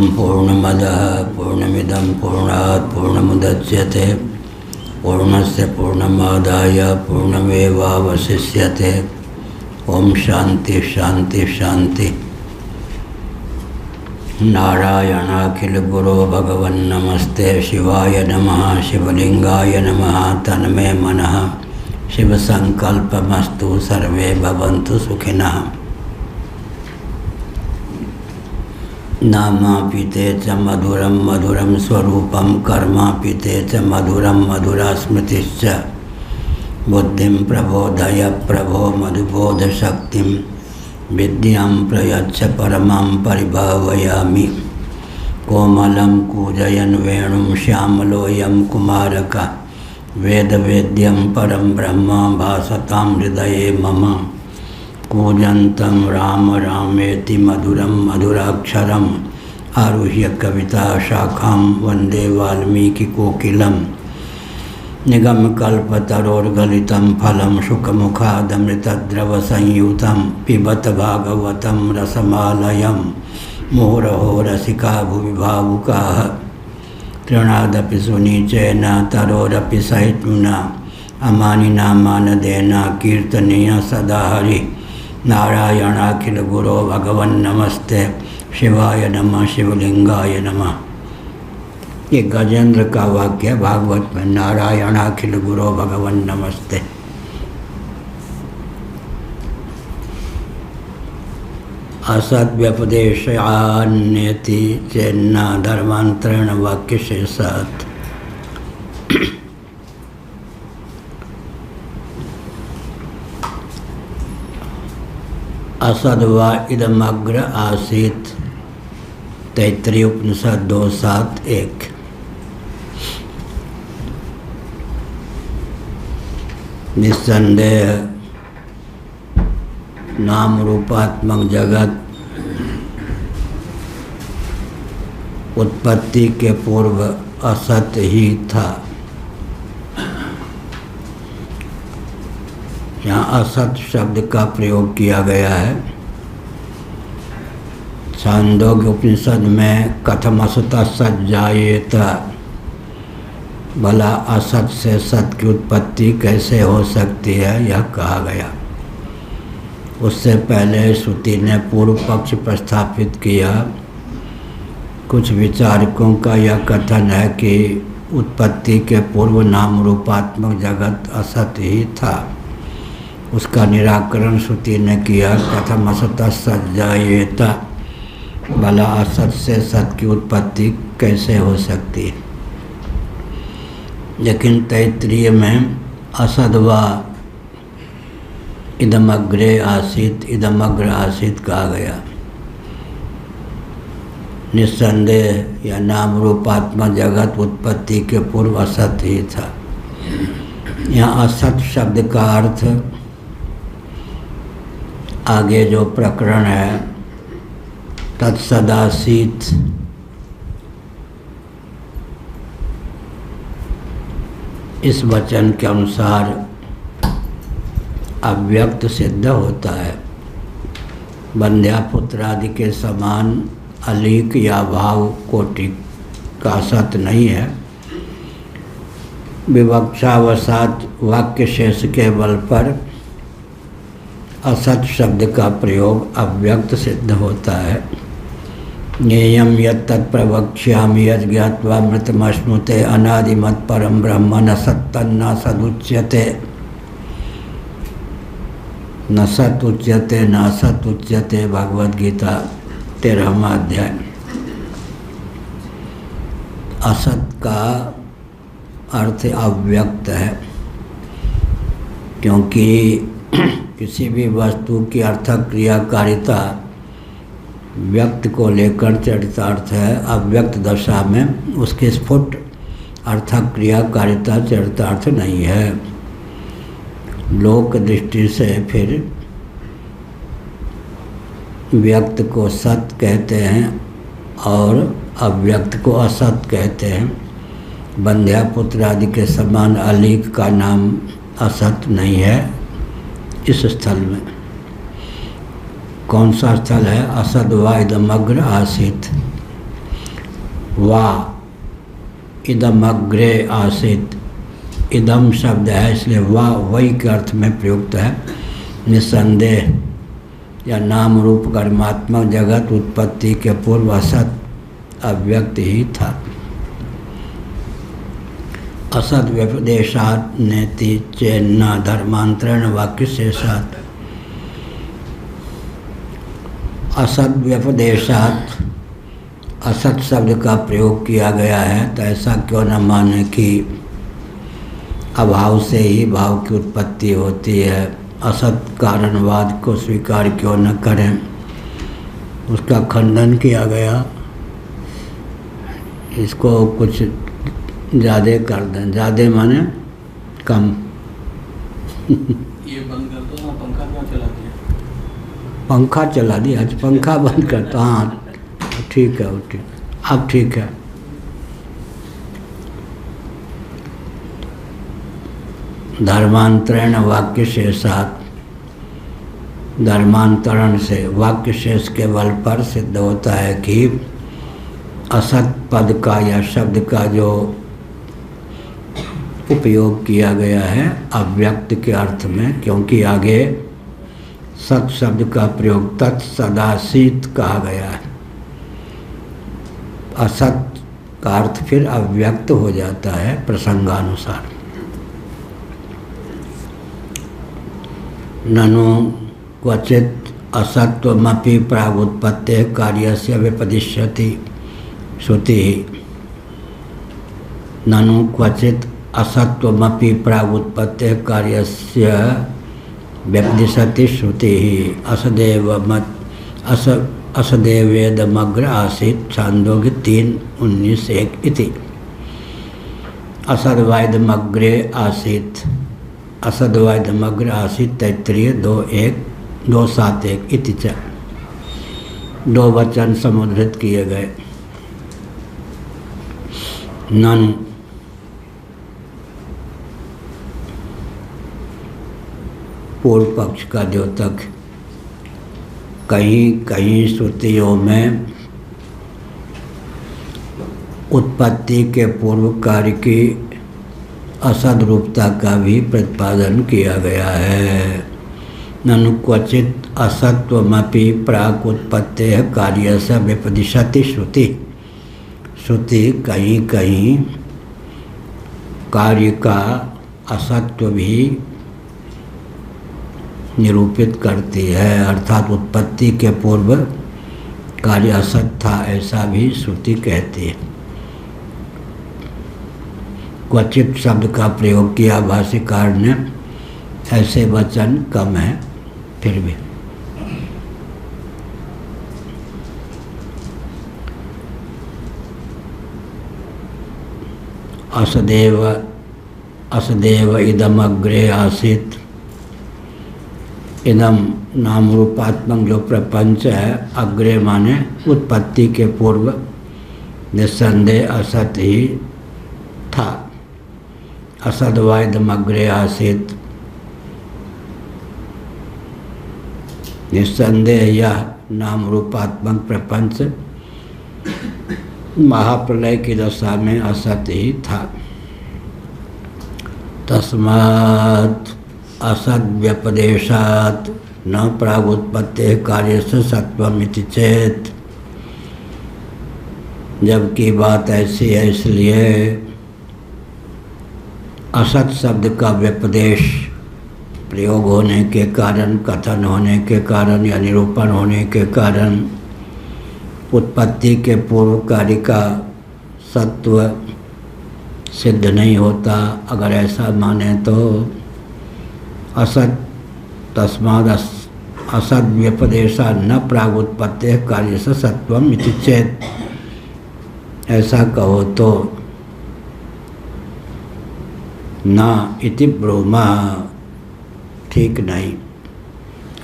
पूर्णमदः पूर्णमिदं पूर्णात् पूर्णमुदच्यते पूर्णस्य पूर्णमादाय पूर्णमेवावशिष्यते। ओम शांति शांति शांति। नारायणाखिल गुरो भगवन् नमस्ते शिवाय नमः शिवलिंगाय नमः तन्मे मनः शिव संकल्पमस्तु सर्वे भवन्तु सुखिनः। नामापिते च मधुरं मधुरं स्वरूपं कर्मापिते च मधुरं मधुरा स्मृतिश्च। बुद्धिं प्रबोधय प्रभो मधुबोध शक्तिं विद्यां प्रयच्छ परमां परिभावयामि। कोमलं कूजयन् वेणुं श्यामलोऽयं कुमारकः वेदवेद्यं परं ब्रह्म भासतां हृदये मम। कूजन्तं राम रामेति मधुरं मधुराक्षरम् आरुह्य कविता शाखां वन्दे वाल्मीकिकोकिलं। निगमकल्पतरोर्गलितं फलं शुकमुखादमृतद्रवसंयुतं पिबत भागवतं रसमालयं। मुहुरहो रसिका भुवि भावुकाः तृणादपि सुनीचेन तरोरपि सहिष्णुना अमानिना मानदेन कीर्तनीय सदा हरि। नारायणाखिल गुरो भगवन् नमस्ते शिवाय नमः शिवलिंगाय नमः। ये गजेंद्र का वाक्य भागवत में। नारायणाखिल गुरो भगवन् नमस्ते। असद्व्यपदेशान्यति चेन्ना धर्मांतरण वाक्य शेषात्। असद्वा इदमग्र आसीत। तैत्तिरीय उपनिषद 2:7-1। निस्संदेह नाम रूपात्मक जगत उत्पत्ति के पूर्व असत ही था। यहाँ असत शब्द का प्रयोग किया गया है। छांदोग्य उपनिषद में कथम असत सज्जायेत, भला असत से सत की उत्पत्ति कैसे हो सकती है, यह कहा गया। उससे पहले श्रुति ने पूर्व पक्ष प्रस्थापित किया। कुछ विचारकों का यह कथन है कि उत्पत्ति के पूर्व नाम रूपात्मक जगत असत ही था। उसका निराकरण श्रुति ने किया। कथम असत सज्जायेत, भला असत से सत की उत्पत्ति कैसे हो सकती है। लेकिन तैत्तिरीय में असद्वा इदमग्रे आसीत, इदमग्र आसीत कहा गया। निस्संदेह या नाम रूपात्मक जगत उत्पत्ति के पूर्व असत ही था। यहाँ असत शब्द का अर्थ आगे जो प्रकरण है तत्सदासीत, इस वचन के अनुसार अव्यक्त सिद्ध होता है। बंध्यापुत्र आदि के समान अलीक या भाव कोटि का सत नहीं है। विवक्षावसात वाक्य शेष के बल पर असत शब्द का प्रयोग अव्यक्त सिद्ध होता है। ज्ञेयं यत् प्रवक्ष्यामि यत् ज्ञात्वा मृतमश्नुते अनादिमत् परम ब्रह्म न सत्तन्न सदुच्यते। न सत उच्यते न सत उच्यते, भगवद गीता 13वां अध्याय। असत का अर्थ अव्यक्त है, क्योंकि किसी भी वस्तु की अर्थक क्रियाकारिता व्यक्त को लेकर चरितार्थ है। अव्यक्त दशा में उसकी स्फुट अर्थक क्रियाकारिता चरितार्थ नहीं है। लोक दृष्टि से फिर व्यक्त को सत कहते हैं और अव्यक्त को असत कहते हैं। बंध्यापुत्र आदि के समान अलीक का नाम असत नहीं है। इस स्थल में कौन सा स्थल है? असद्वा इदमग्र आसीत। वा इदम अग्रे आसीत, इदम शब्द है इसलिए वा वही के अर्थ में प्रयुक्त है। निसंदेह या नाम रूप कर्मात्मक जगत उत्पत्ति के पूर्व असत अव्यक्त ही था। असद व्यपदेशात नेति चेन्ना धर्मांतरण वाक्य से साथ। असद व्यपदेशात असत शब्द का प्रयोग किया गया है, तो ऐसा क्यों न माने कि अभाव से ही भाव की उत्पत्ति होती है। असत कारणवाद को स्वीकार क्यों न करें, उसका खंडन किया गया। इसको कुछ ज़्यादा कर दें, ज़्यादा माने कम। ये बंद कर दो ना, पंखा क्यों चला दिया? पंखा चला दिया, आज पंखा बंद करता। हाँ ठीक है, ठीक, अब ठीक है। धर्मांतरण वाक्य शेषात, धर्मांतरण से वाक्य शेष के बल पर सिद्ध होता है कि असत पद का या शब्द का जो उपयोग किया गया है अव्यक्त के अर्थ में, क्योंकि आगे सत शब्द का प्रयोग तत्सदासीत कहा गया है। असत का अर्थ फिर अव्यक्त हो जाता है प्रसंगानुसार। ननु क्वचित असत्वमपि प्रागुत्पत्तेः कार्यस्य व्यपदिश्यति श्रुति। ननु क्वचित असत्वमपि प्रागुत्पत्तेः कार्यस्य व्यपदिशति श्रुति। असदेवेदमग्र आसीत् छांदोग्य 3:19-1 इति। असद्वाइदमग्रे आसीत्, असद्वाइदमग्र आसीत् तैत्तिरीय 2:1-2:7-1 इति च। दो वचन समुद्धृत किए गए। ननु पूर्व पक्ष का द्योतक, कहीं कहीं श्रुतियों में उत्पत्ति के पूर्व कार्य की असद रूपता का भी प्रतिपादन किया गया है। ननु क्वचित असत्वमपि प्राक उत्पत्तेः कार्यस्य व्यपदिशति श्रुति। श्रुति कहीं कहीं कार्य का असत्व भी निरूपित करती है, अर्थात उत्पत्ति के पूर्व कार्य असत था ऐसा भी श्रुति कहती है। क्वचित शब्द का प्रयोग किया भाष्यकार ने, ऐसे वचन कम है फिर भी। असदेव इदमग्रे आसीत्, इदम नाम रूपात्मक जो प्रपंच है, अग्रे माने उत्पत्ति के पूर्व, निस्संदेह असत ही था। असद्वाइदम अग्रे आसीत्, निस्संदेह यह नाम रूपात्मक प्रपंच महाप्रलय की दशा में असत ही था। तस्मात् असद व्यपदेशात न प्रागुत्पत्तेः कार्यस्य सत्वमिति चेत। जबकि बात ऐसी है, इसलिए असत शब्द का व्यपदेश प्रयोग होने के कारण, कथन होने के कारण या निरूपण होने के कारण उत्पत्ति के पूर्व कार्य का सत्व सिद्ध नहीं होता। अगर ऐसा माने तो असत तस्माद असद व्यपदेशा न प्रागुत्पत्तेः कार्यस्य सत्वम इति चेत। ऐसा कहो तो न इति ब्रूमा, ठीक नहीं,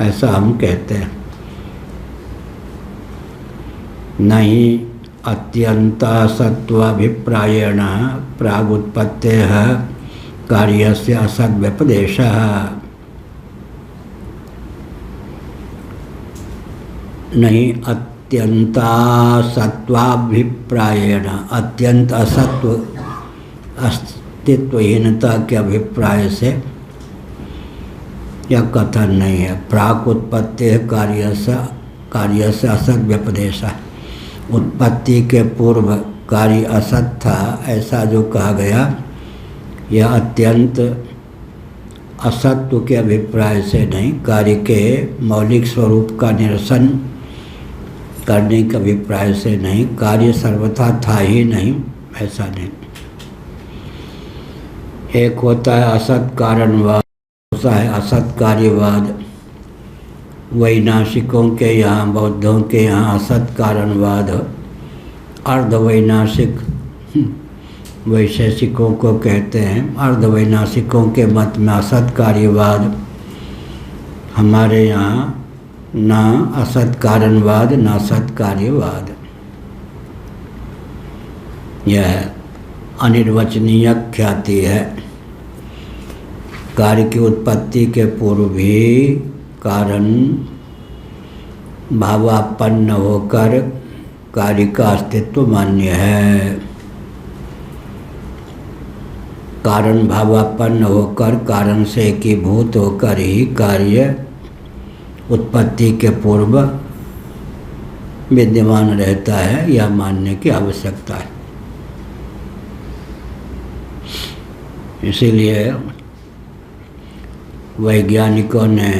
ऐसा हम कहते हैं। नहीं अत्यंतासत्वाभिप्रायेण प्रागुत्पत्तेः कार्यस्य असद व्यपदेशः। नहीं अत्यंतासत्वाभिप्रायेण, अत्यंत असत्व अस्तित्वहीनता के अभिप्राय से यह कथन नहीं है। प्राक उत्पत्ति कार्य से असत व्यपदेश है। उत्पत्ति के पूर्व कार्य असत था ऐसा जो कहा गया, यह अत्यंत असत्व के अभिप्राय से नहीं, कार्य के मौलिक स्वरूप का निरसन करने के अभिप्राय से नहीं, कार्य सर्वथा था ही नहीं ऐसा नहीं। एक होता है असत कारणवाद, दूसरा है असत कार्यवाद। वैनाशिकों के यहाँ, बौद्धों के यहाँ असत कारणवाद, अर्धवैनाशिक वैशेषिकों को कहते हैं। अर्धवैनाशिकों के मत में असत कार्यवाद, हमारे यहाँ ना असत कारणवाद ना असत कार्यवाद। यह अनिर्वचनीय ख्याति है। कार्य की उत्पत्ति के पूर्व भी कारण भावापन्न होकर कार्य का अस्तित्व मान्य है। कारण भावापन्न होकर कारण से एकीभूत होकर ही कार्य उत्पत्ति के पूर्व विद्यमान रहता है, यह मानने की आवश्यकता है। इसीलिए वैज्ञानिकों ने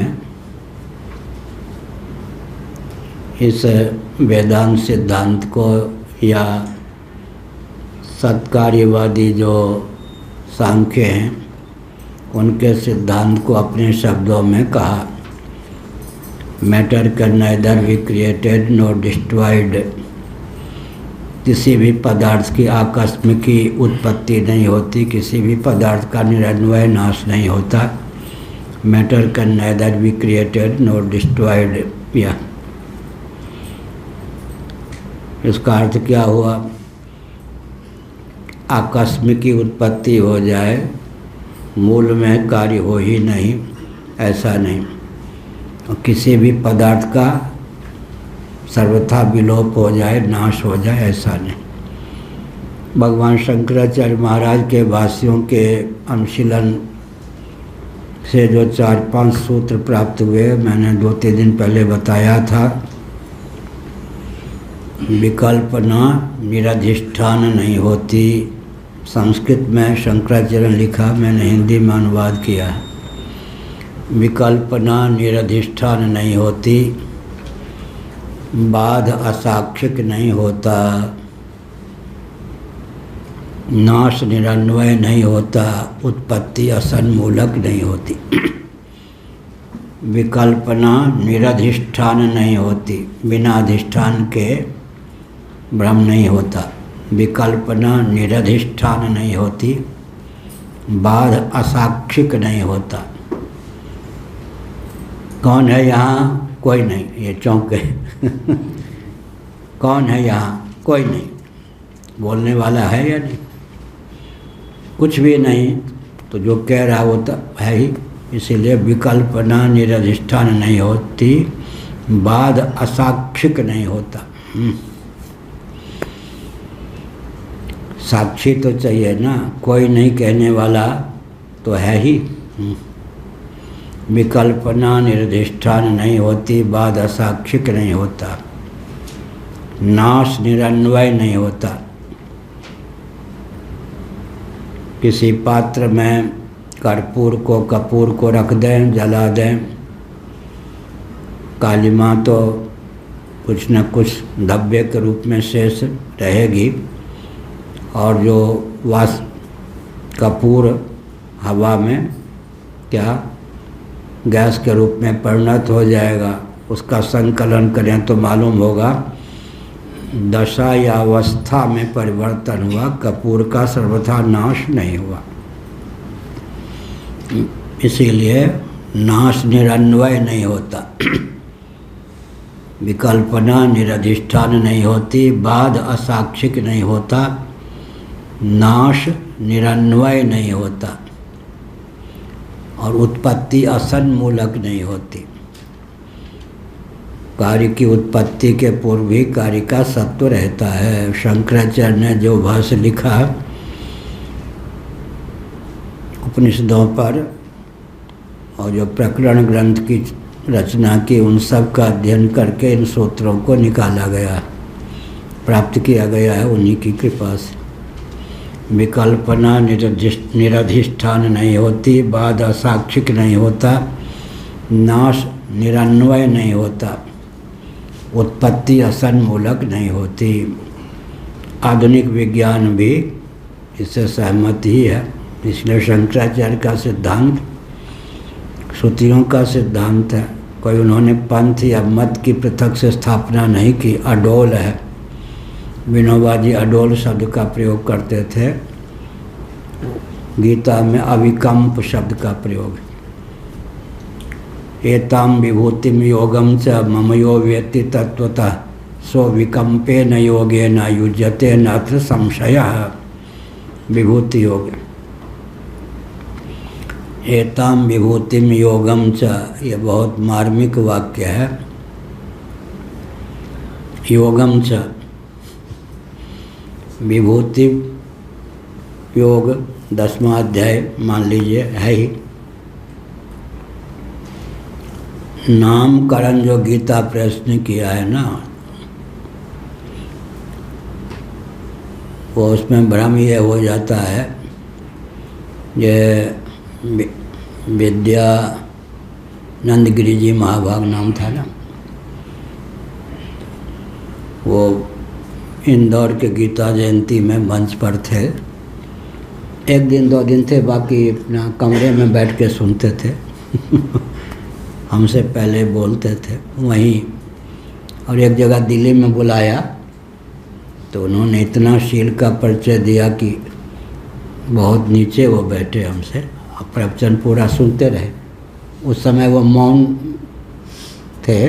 इस वेदांत सिद्धांत को या सत्कार्यवादी जो सांख्य हैं उनके सिद्धांत को अपने शब्दों में कहा, matter can neither be created nor destroyed. किसी भी पदार्थ की आकस्मिक उत्पत्ति नहीं होती, किसी भी पदार्थ का निरन्वय नाश नहीं होता। Matter can neither be created nor destroyed. या इसका अर्थ क्या हुआ? आकस्मिक उत्पत्ति हो जाए, मूल में कार्य हो ही नहीं, ऐसा नहीं। और किसी भी पदार्थ का सर्वथा विलोप हो जाए, नाश हो जाए, ऐसा नहीं। भगवान शंकराचार्य महाराज के भाष्यों के अनुशीलन से जो 4-5 सूत्र प्राप्त हुए, मैंने 2-3 दिन पहले बताया था। विकल्पना निरधिष्ठान नहीं होती। संस्कृत में शंकराचार्य ने लिखा, मैंने हिंदी में अनुवाद किया है। विकल्पना निरधिष्ठान नहीं होती, बाध असाक्षिक नहीं होता, नाश निरन्वय नहीं होता, उत्पत्ति असन्मूलक नहीं होती। विकल्पना निरधिष्ठान नहीं होती, बिना अधिष्ठान के भ्रम नहीं होता। विकल्पना निरधिष्ठान नहीं होती, बाध असाक्षिक नहीं होता। कौन है यहाँ? कोई नहीं। ये चौंके कौन है यहाँ? कोई नहीं। बोलने वाला है या नहीं? कुछ भी नहीं, तो जो कह रहा वो तो है ही। इसीलिए विकल्पना निरधिष्ठान नहीं होती, बाध असाक्षिक नहीं होता। साक्षी तो चाहिए ना, कोई नहीं कहने वाला तो है ही। विकल्पना निर्धिष्ठान नहीं होती, बाध असाक्षिक नहीं होता, नाश निरन्वय नहीं होता। किसी पात्र में कपूर को रख दें, जला दें, कालिमा तो कुछ न कुछ धब्बे के रूप में शेष रहेगी, और जो कपूर हवा में क्या गैस के रूप में परिणत हो जाएगा। उसका संकलन करें तो मालूम होगा दशा या अवस्था में परिवर्तन हुआ, कपूर का सर्वथा नाश नहीं हुआ। इसीलिए नाश निरन्वय नहीं होता, विकल्पना निरधिष्ठान नहीं होती, बाध असाक्षिक नहीं होता, नाश निरन्वय नहीं होता, और उत्पत्ति असन्मूलक नहीं होती। कार्य की उत्पत्ति के पूर्व भी कार्य का सत्व रहता है। शंकराचार्य ने जो भाष्य लिखा उपनिषदों पर और जो प्रकरण ग्रंथ की रचना की, उन सब का अध्ययन करके इन सूत्रों को निकाला गया, प्राप्त किया गया है उन्हीं की कृपा से। विकल्पना निरधिष्ठान नहीं होती, बाद असाक्षिक नहीं होता, नाश निरन्वय नहीं होता, उत्पत्ति असन्मूलक नहीं होती। आधुनिक विज्ञान भी इससे सहमत ही है। इसलिए शंकराचार्य का सिद्धांत श्रुतियों का सिद्धांत है। कोई उन्होंने पंथ या मत की पृथक से स्थापना नहीं की, अडोल है। विनोबा जी अडोल शब्द का प्रयोग करते थे। गीता में अविकम्प शब्द का प्रयोग है। एताम विभूतिम योगम च मम यो वेत्ति तत्वतः सो विकम्पे न योगे न युज्यते नात्र संशयः। विभूति योग। एताम विभूतिम योगम च, ये बहुत मार्मिक वाक्य है। योगम च, विभूति योग 10वां अध्याय मान लीजिए है ही। नामकरण जो गीता प्रेस ने किया है ना, वो उसमें भ्रम ये हो जाता है, ये विद्यानंद गिरी जी महाभाग नाम था ना, वो इंदौर के गीता जयंती में मंच पर थे। एक दिन 2 दिन थे, बाकी अपना कमरे में बैठ के सुनते थे। हमसे पहले बोलते थे वहीं। और एक जगह दिल्ली में बुलाया तो उन्होंने इतना शील का परिचय दिया कि बहुत नीचे वो बैठे हमसे, प्रवचन पूरा सुनते रहे। उस समय वो मौन थे,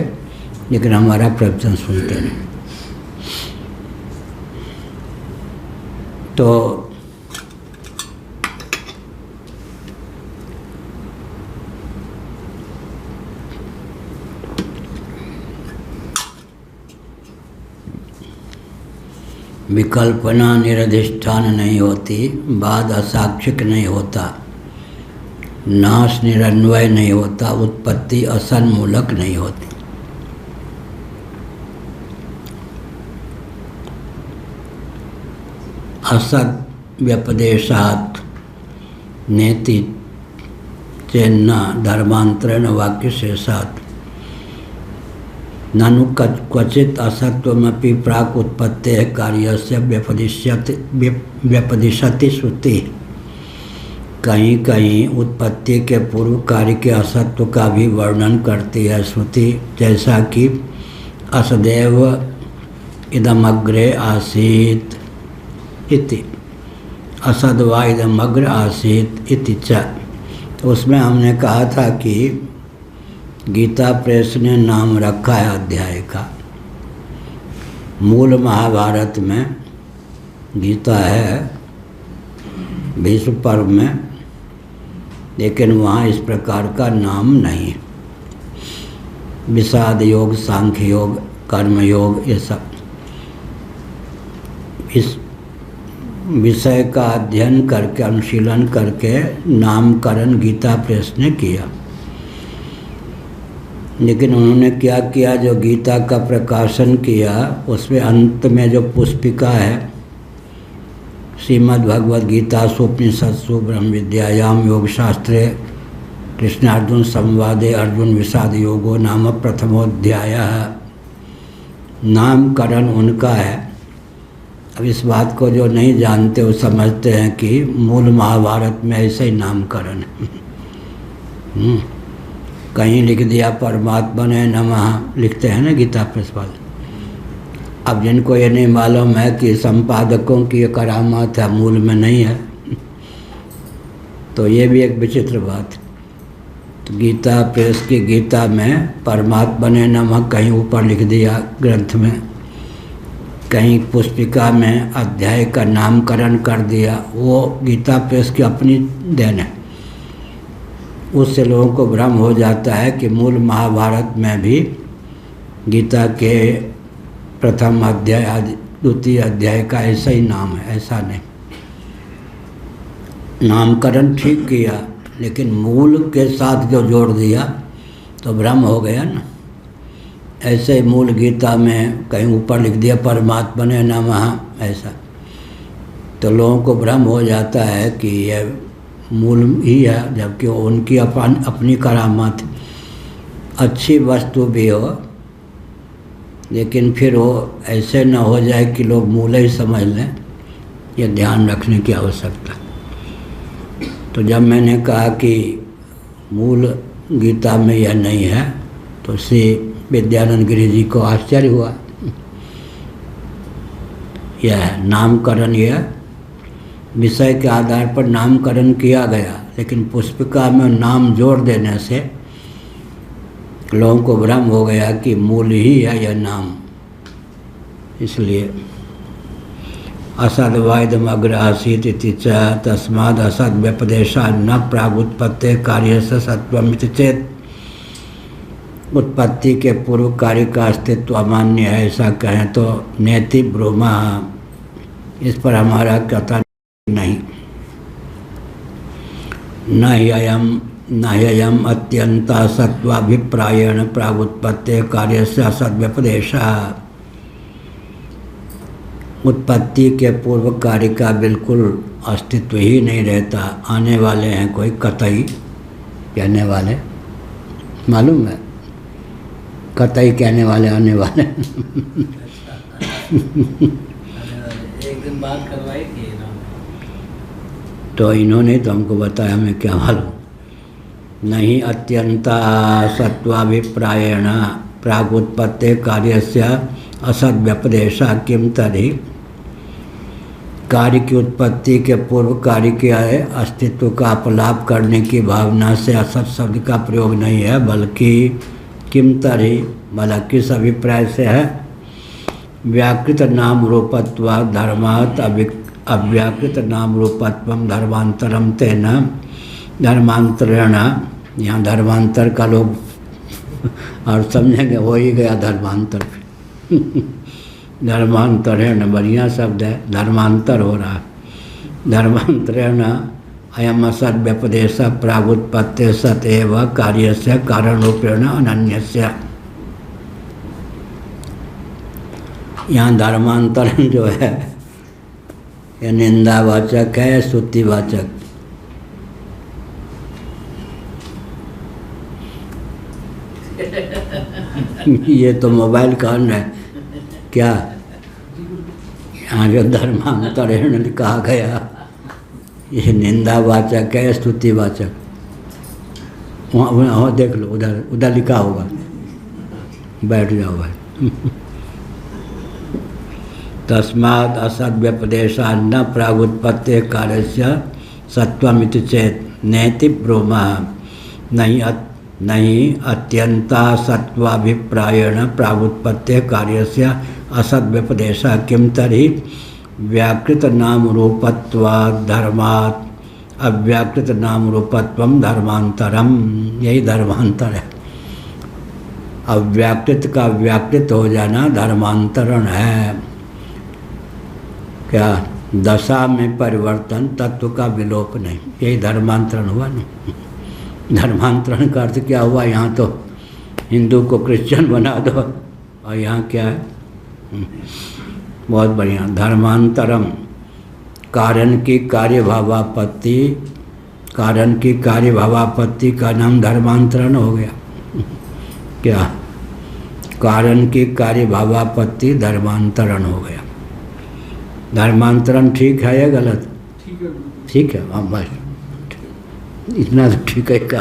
लेकिन हमारा प्रवचन सुनते रहे। तो विकल्पना निरधिष्ठान नहीं होती, बाद असाक्षिक नहीं होता, नाश निरन्वय नहीं होता, उत्पत्ति असन्मूलक नहीं होती। असद व्यपदेशात् नेति चेन्ना धर्मांतरण वाक्य शेषात् ननु क्वचित असत्वमपि प्राक उत्पत्ते कार्यस्य व्यपदिशति श्रुति। कहीं कहीं उत्पत्ति के पूर्व कार्य के असत्व का भी वर्णन करती है श्रुति, जैसा कि असदेव इदमग्रे आसीत इति, असद्वा इदमग्र आसीत इति च। उसमें हमने कहा था कि गीता प्रेस ने नाम रखा है अध्याय का। मूल महाभारत में गीता है भीष्म पर्व में, लेकिन वहाँ इस प्रकार का नाम नहीं। विषाद योग, सांख्य योग, कर्म योग, ये सब इस विषय का अध्ययन करके, अनुशीलन करके नामकरण गीता प्रेस ने किया। लेकिन उन्होंने क्या किया, जो गीता का प्रकाशन किया उसमें अंत में जो पुस्तिका है, श्रीमद् भगवद गीता उपनिषत्सु ब्रह्म विद्यायाम योग शास्त्रे कृष्णार्जुन संवादे अर्जुन विषाद योगो नाम प्रथमोध्याय, नामकरण उनका है। अब इस बात को जो नहीं जानते वो समझते हैं कि मूल महाभारत में ऐसे ही नामकरण है। कहीं लिख दिया परमात्मने नमः, लिखते हैं ना गीता प्रेस वाले। अब जिनको ये नहीं मालूम है कि संपादकों की ये करामात है, मूल में नहीं है, तो ये भी एक विचित्र बात है। तो गीता प्रेस की गीता में परमात्मने नमः कहीं ऊपर लिख दिया ग्रंथ में, कहीं पुस्तिका में अध्याय का नामकरण कर दिया। वो गीता प्रेस की अपनी देन है। उससे लोगों को भ्रम हो जाता है कि मूल महाभारत में भी गीता के प्रथम अध्याय द्वितीय अध्याय का ऐसा ही नाम है, ऐसा नहीं। नामकरण ठीक किया, लेकिन मूल के साथ जो जोड़ दिया तो भ्रम हो गया ना। ऐसे मूल गीता में कहीं ऊपर लिख दिया परमात्मने नमः, ऐसा तो लोगों को भ्रम हो जाता है कि यह मूल ही है, जबकि उनकी अपनी करामात। अच्छी वस्तु भी हो, लेकिन फिर वो ऐसे न हो जाए कि लोग मूल ही समझ लें, ये ध्यान रखने की आवश्यकता। तो जब मैंने कहा कि मूल गीता में यह नहीं है, तो श्री विद्यानंद गिरी जी को आश्चर्य हुआ। यह नामकरण, यह विषय के आधार पर नामकरण किया गया, लेकिन पुष्पिका में नाम जोड़ देने से लोगों को भ्रम हो गया कि मूल ही है यह नाम। इसलिए असद्वाइदम अग्र आसीत इति च तस्माद् असद व्यपदेशा न प्रागुत्पत्ति कार्य से सत्वमिति चेत। उत्पत्ति के पूर्व कार्य का अस्तित्व अमान्य है, ऐसा कहें तो नेति ब्रह्मा, इस पर हमारा कथन नहीं। न ह्ययम् अत्यंता सत्वाभिप्रायेण प्रागुत्पत्ति कार्य से असद व्यपदेशा। उत्पत्ति के पूर्व कार्य का बिल्कुल अस्तित्व ही नहीं रहता। आने वाले हैं कोई कतई कहने वाले, मालूम है? कतई कहने वाले आने वाले। एक दिन बात करवाई थी ना, तो इन्होंने तो हमको बताया, हमें क्या मालूम। नहीं अत्यंता सत्वाभिप्रायेण प्रागुत्पत्ति कार्यस्य असद व्यपदेशा किम तर्हि। कार्य की उत्पत्ति के पूर्व कार्य के अस्तित्व का अपलाप करने की भावना से असत शब्द का प्रयोग नहीं है, बल्कि किम तर्हि, भला किस अभिप्राय से है। व्याकृत नाम रूपत्वा धर्मात् अव्याकृत नाम रूपत्वम धर्मांतरम तेन। धर्मांतरेण, यहाँ धर्मांतर का लोग और समझेंगे हो ही गया धर्मांतर। धर्मांतरेण बढ़िया शब्द है, धर्मांतर हो रहा है। धर्मांतरेण अयम असद व्यपदेश प्रागुत्पत्ति सत एव कार्यस्य कारण रूपेण अनन्यस्य। यहाँ धर्मांतरण जो है ये निंदावाचक है, स्तुतिवाचक। ये तो मोबाइल कान है क्या? यहाँ जो धर्मांतरण कहा गया ये निंदावाचक है, स्तुतिवाचक। वहाँ देख लो, उधर उधर लिखा होगा, बैठ जाओ भाई। तस्मात् असद व्यपदेशा न प्रागुत्पत्ति कार्यस्य सत्वमिति चेत नेति ब्रह्मा। नहीं अत्यंता सत्वाभिप्रायेण प्रागुत्पत्ति कार्यस्य असद व्यपदेशा किम तर्हि। व्याकृत नाम रूपत्वात् धर्मात् अव्याकृत नाम रूपत्वम धर्मांतरम। यही धर्मांतर है। अव्याकृत का व्याकृत हो जाना धर्मांतरण है। क्या? दशा में परिवर्तन, तत्व का विलोप नहीं, यही धर्मांतरण हुआ ना। धर्मांतरण का अर्थ क्या हुआ? यहाँ तो हिंदू को क्रिश्चियन बना दो, और यहाँ क्या है? बहुत बढ़िया। धर्मांतरम, कारण की कार्यभावापत्ति, कारण की कार्यभावापत्ति का नाम धर्मांतरण हो गया। क्या? कारण की कार्यभावापत्ति धर्मांतरण हो गया। धर्मांतरण ठीक है या गलत? ठीक है, हाँ बस इतना तो ठीक है का।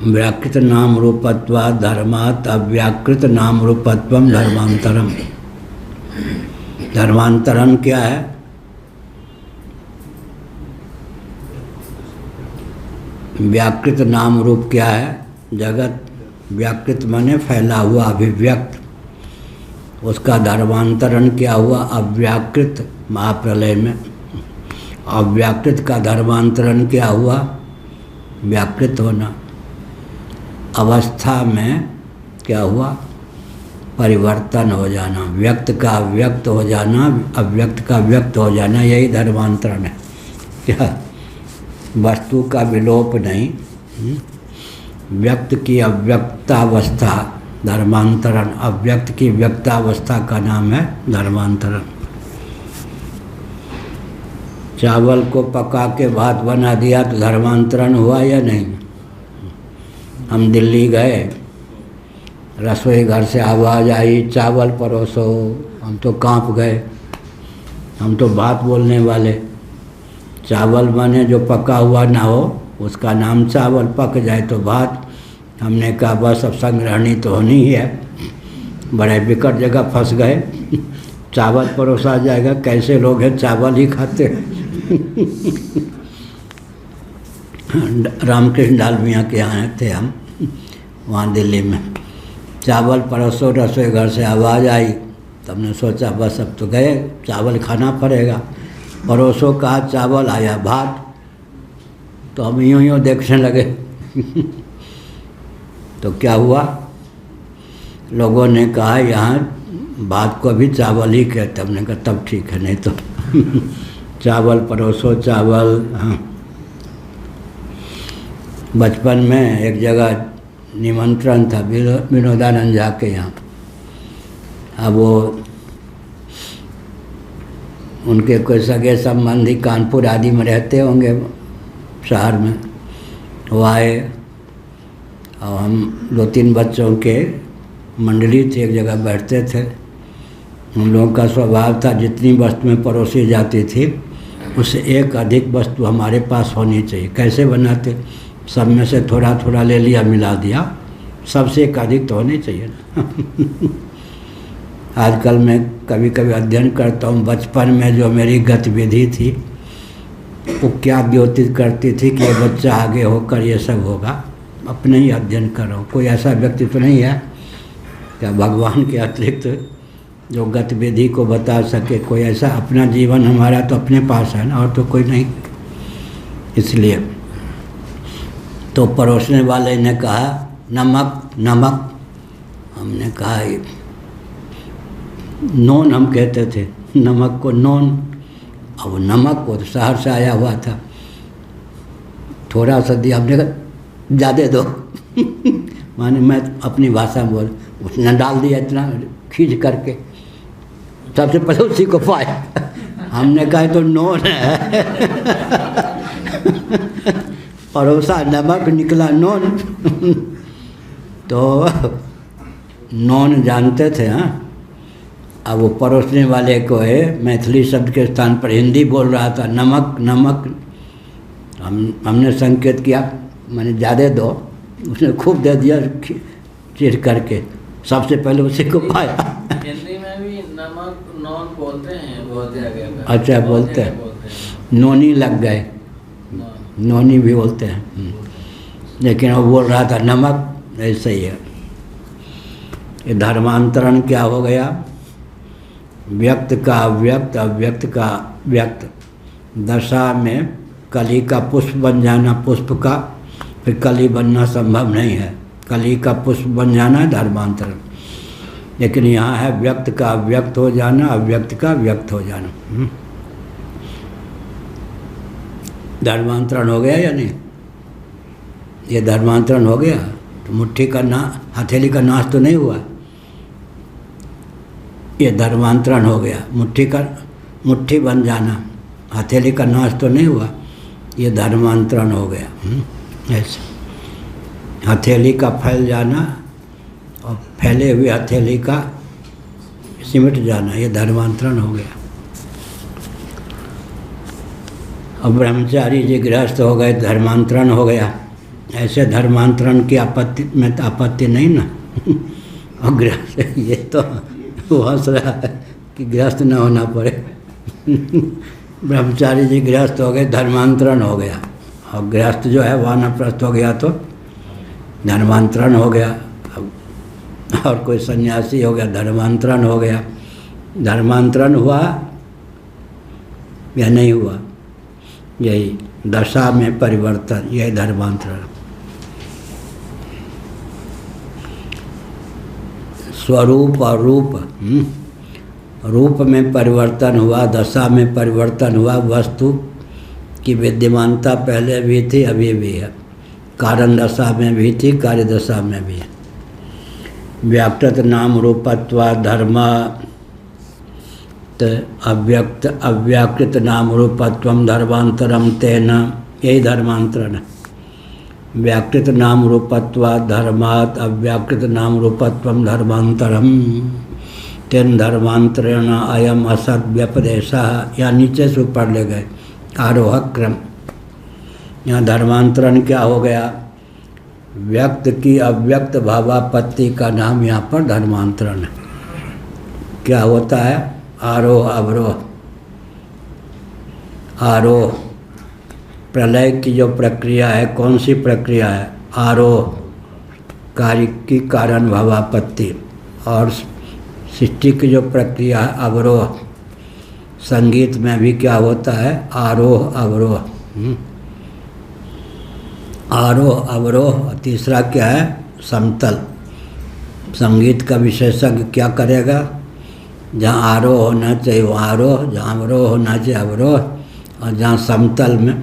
व्याकृत नाम रूपत्वा धर्मात् अव्याकृत नाम रूपत्वम धर्मांतरम। धर्मांतरण क्या है? व्याकृत नाम रूप क्या है? जगत। व्याकृत माने फैला हुआ, अभिव्यक्त। उसका धर्मांतरण क्या हुआ? अव्याकृत महाप्रलय में। अव्याकृत का धर्मांतरण क्या हुआ? व्याकृत होना। अवस्था में क्या हुआ, परिवर्तन हो जाना, व्यक्त का अव्यक्त हो जाना, अव्यक्त का व्यक्त हो जाना, यही धर्मांतरण है। क्या वस्तु का विलोप नहीं, व्यक्त की अव्यक्तावस्था धर्मांतरण, अव्यक्त की व्यक्तावस्था का नाम है धर्मांतरण। चावल को पका के भात बना दिया तो धर्मांतरण हुआ या नहीं? हम दिल्ली गए, रसोई घर से आवाज़ आई चावल परोसो, हम तो कांप गए, हम तो भात बोलने वाले। चावल बने जो पका हुआ ना हो उसका नाम चावल, पक जाए तो भात। हमने कहा बस अब संग्रहणी तो होनी ही है, बड़े विकट जगह फंस गए। चावल परोसा जाएगा, कैसे लोग हैं चावल ही खाते हैं। रामकृष्ण डालमिया के यहाँ थे हम, वहाँ दिल्ली में। चावल परोसो, रसोई घर से आवाज़ आई तो हमने सोचा बस अब तो गए, चावल खाना पड़ेगा। परोसो कहा, चावल आया भात, तो हम यूँ देखने लगे। तो क्या हुआ, लोगों ने कहा यहाँ भात को भी चावल ही कहते। हमने कहा तब ठीक है, नहीं तो चावल परोसो चावल। हाँ, बचपन में एक जगह निमंत्रण था विनोदानंद झा के यहाँ। अब वो उनके कोई सगे संबंधी कानपुर आदि में रहते होंगे शहर में, वो आए और हम 2-3 बच्चों के मंडली थी, एक जगह बैठते थे। हम लोगों का स्वभाव था जितनी वस्तुएं परोसी जाती थी उससे एक अधिक वस्तु हमारे पास होनी चाहिए। कैसे बनाते, सब में से थोड़ा थोड़ा ले लिया, मिला दिया, सबसे एक अधिक तो होनी चाहिए ना। आजकल मैं कभी कभी अध्ययन करता हूँ, बचपन में जो मेरी गतिविधि थी वो क्या द्योतित करती थी कि ये बच्चा आगे होकर ये सब होगा। अपने ही अध्ययन कर रहा हूँ, कोई ऐसा व्यक्ति तो नहीं है क्या भगवान के अतिरिक्त जो गतिविधि को बता सके, कोई ऐसा। अपना जीवन हमारा तो अपने पास है ना, और तो कोई नहीं। इसलिए तो परोसने वाले ने कहा नमक नमक, हमने कहा नोन, हम कहते थे नमक को नोन। अब नमक को तो शहर से आया हुआ था, थोड़ा सा दिया, हमने कहा ज़्यादा दो। माने मैं अपनी भाषा में बोल, उसने डाल दिया इतना खींच करके, सबसे पहले उसी को पाया। हमने कहा तो नोन है। परोसा नमक, निकला नोन। तो नोन जानते थे। हाँ, अब वो परोसने वाले को है मैथिली शब्द के स्थान पर हिंदी बोल रहा था, नमक नमक। हमने संकेत किया, मैंने ज़्यादा दो, उसने खूब दे दिया चिर करके, सबसे पहले उसी को पाया। हिंदी में भी नमक नॉन बोलते हैं बहुत जगह। अच्छा, बोलते हैं, नोनी लग गए, नोनी भी बोलते हैं, लेकिन वो बोल रहा था नमक। ऐसे ही है ये धर्मांतरण। क्या हो गया, व्यक्त का अव्यक्त, अव्यक्त का व्यक्त। दशा में कली का पुष्प बन जाना, पुष्प का फिर कली बनना संभव नहीं है। कली का पुष्प बन जाना है धर्मांतरण, लेकिन यहाँ है व्यक्त का अव्यक्त हो जाना, अव्यक्त का व्यक्त हो जाना। धर्मांतरण हो गया या नहीं? ये धर्मांतरण हो गया तो मुट्ठी का हथेली का नाश तो नहीं हुआ, ये धर्मांतरण हो गया। मुट्ठी बन जाना, हथेली का नाश तो नहीं हुआ, ये धर्मांतरण हो गया। ऐसे हथेली का फैल जाना और फैले हुए हथेली का सिमट जाना, ये धर्मांतरण हो गया। अब ब्रह्मचारी जी गृहस्थ हो गए, धर्मांतरण हो गया। ऐसे धर्मांतरण की आपत्ति में तो आपत्ति नहीं ना। और गृहस्थ, ये तो वो हंस रहा है कि गृहस्थ न होना पड़े। ब्रह्मचारी जी गृहस्थ हो गए, धर्मांतरण हो गया। और गृहस्थ जो है वानप्रस्थ हो गया तो धर्मांतरण हो गया। और कोई सन्यासी हो गया, धर्मांतरण हो गया। धर्मांतरण हुआ या नहीं हुआ? यही दशा में परिवर्तन, यही धर्मांतरण। स्वरूप और रूप, रूप में परिवर्तन हुआ, दशा में परिवर्तन हुआ, वस्तु की विद्यमानता पहले भी थी, अभी भी है, कारण दशा में भी थी, कार्य दशा में भी है। व्याकृत नाम रूपत्वा धर्म अव्यक्त अव्याकृत नाम रूपत्वम धर्मांतरम तेन, यही धर्मांतरण है। व्याकृत नाम रूपत्वा धर्मात् अव्याकृत नाम रूपत्वम धर्मांतरम तेन धर्मांतरेण अयम असत व्यपदेशः। यहाँ नीचे से ऊपर ले गए, आरोह क्रम। यहाँ धर्मांतरण क्या हो गया? व्यक्त की अव्यक्त भावापत्ति का नाम यहाँ पर धर्मांतरण है। क्या होता है? आरोह अवरोह। आरोह प्रलय की जो प्रक्रिया है, कौन सी प्रक्रिया है? आरोह कार्य की कारण भावापत्ति, और सृष्टि की जो प्रक्रिया है अवरोह। संगीत में भी क्या होता है? आरोह अवरोह। आरोह अवरोह। तीसरा क्या है? समतल। संगीत का विशेषज्ञ क्या करेगा? जहाँ आरोह होना चाहिए वहाँ आरोह, जहाँ अवरोह होना चाहिए अवरोह, और जहाँ समतल में।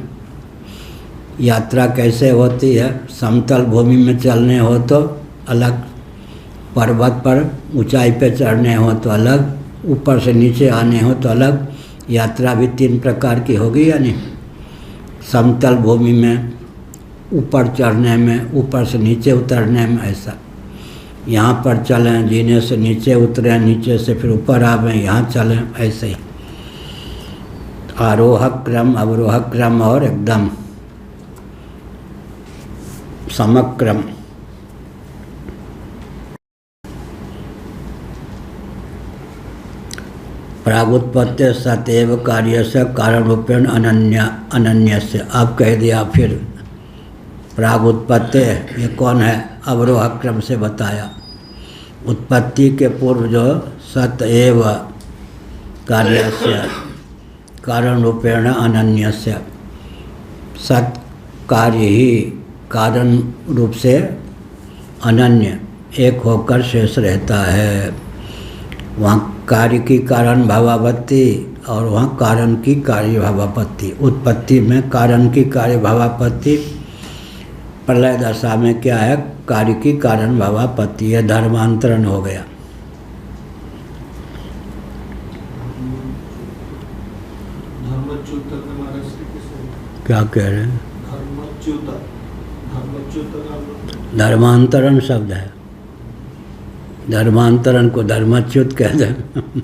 यात्रा कैसे होती है? समतल भूमि में चलने हो तो अलग, पर्वत पर ऊंचाई पे चढ़ने हो तो अलग, ऊपर से नीचे आने हो तो अलग। यात्रा भी 3 प्रकार की होगी, यानी समतल भूमि में ऊपर चढ़ने में, ऊपर से नीचे उतरने में, ऐसा। यहाँ पर चलें, जीने से नीचे उतरें, नीचे से फिर ऊपर आवें, यहाँ चलें, ऐसे ही। आरोह क्रम, अवरोह क्रम और एकदम समक्रम। प्रागुत्पत्ति सतैव कार्य से कारण रूपेण अनन्य से। अब कह दिया फिर प्रागुत्पत्ति, ये कौन है? अवरोह क्रम से बताया। उत्पत्ति के पूर्व जो सतैव कार्य से कारण रूपेण अनन्य से, सत कार्य ही कारण रूप से अनन्य एक होकर शेष रहता है। वहाँ कार्य की कारण भावापत्ति और वहाँ कारण की कार्य भावापत्ति। उत्पत्ति में कारण की कार्य भावापत्ति, प्रलय दशा में क्या है? कार्य की कारण भावापत्ति। यह धर्मांतरण हो गया। क्या कह रहे हैं? धर्मांतरण शब्द है। धर्मांतरण को धर्मच्युत कहते हैं।